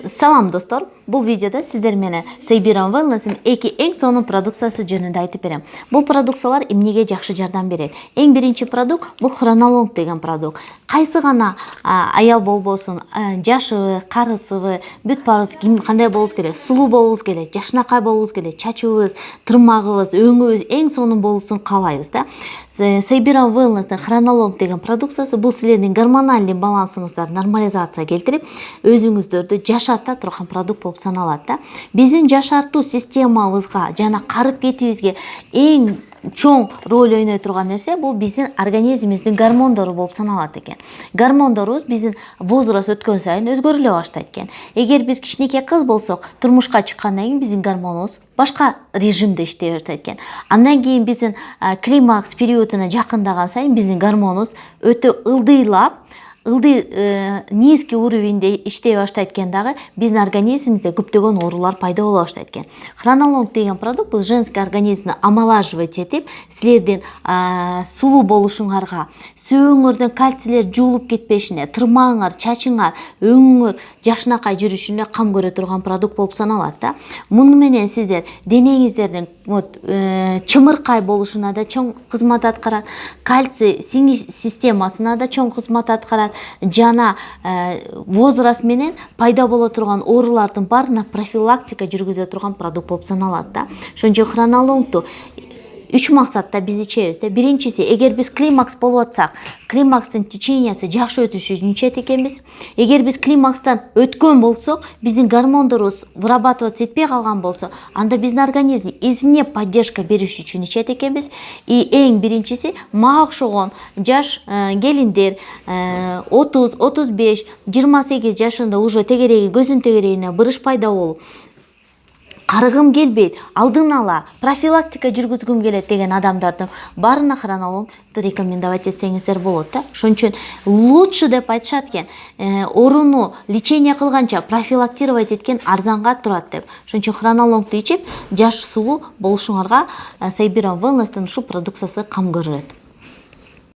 Салам достор, бул видеода сиздер менен Сейбиран Wellness'in эки эң сонун продукциясы жөнүндө айтып берем. Бул продукциялар эмнеге жакшы жардам берет? Эң биринчи продукт бул хронолонг деген продукт. Кайсы гана аял болбосун, жашыбы, карысыбы, бүт баарыбыз кандай болубуз келет? Сулуу болубуз келет, жакшынакай болубуз келет, чачыбыз, тырмагыбыз, өңүбүз эң сонун болуусун каалайбыз да. Сейбиран Wellness'in хронолонг деген продукциясы бул силердин гормоналдык балансыңыздарды нормализация келтирип, өзүңүздөрдү жашарта турган продукт болуп саналат да. Биздин жашартуу системабызга жана карып кетүүбүзгө эң чоң роль ойной турган нерсе бул биздин организмибиздин гормондору болуп саналат экен. Гормондорубуз биздин возраст өткөн сайын өзгөрүлө баштайт экен. Эгер биз кичинекей кыз болсок, турмушка чыккандан кийин биздин гормонубуз башка режимде иштей баштайт экен. Андан кийин биздин климакс периодуна жакындаган сайын биздин гормонубуз өтө ылдыйлап, низкий уровеньде иштей баштайт экен дагы биздин организмибизде көптөгөн оорулар пайда боло баштайт экен. Хронолонг деген продукт бул женский организмди омолаживать этип, силердин сулуу болушуңарга, сөөгүңөрдөн кальцийлер жуулуп кетпешине, тырмагыңар, чачыңар, өңүңөр жакшынакай жүрүшүнө кам көрө турган продукт болуп саналат да. Муну менен сиздер денеңиздердин чымыркай болушуна да чоң кызмат аткарат, кальций сиңиш системасына да чоң кызмат аткарат, жана возраст менен пайда боло турган оорулардын баарына профилактика жүргүзө турган продукт болуп саналат да. Ошон үчүн хронолонгду 3 максатта биз ичебиз да. Биринчиси, эгер биз климакс болуп атсак, климакстын течениясы жакшы өтүшү үчүн ичет экенбиз. Эгер биз климакстан өткөн болсок, биздин гормондорубуз вырабатываться этпей калган болсо, анда биздин организм извне поддержка бериш үчүн ичет экенбиз. И эң биринчиси, мага окшогон жаш келиндер 30, 35, 28 жашында уже тегереги, көзүнүн тегерегине бырыш пайда болуп, карыгым келбейт, алдын ала профилактика жүргүзгүм келет деген адамдардын баарына хронологду рекомендовать этсеңиздер болот да. Ошон үчүн лучше деп айтышат экен, ооруну лечение кылганча профилактировать эткен арзанга турат деп. Ошон үчүн хронологду ичип, жаш сулуу болушуңарга Сейбиран Wellness'тын ушул продукциясы кам көрүлөт.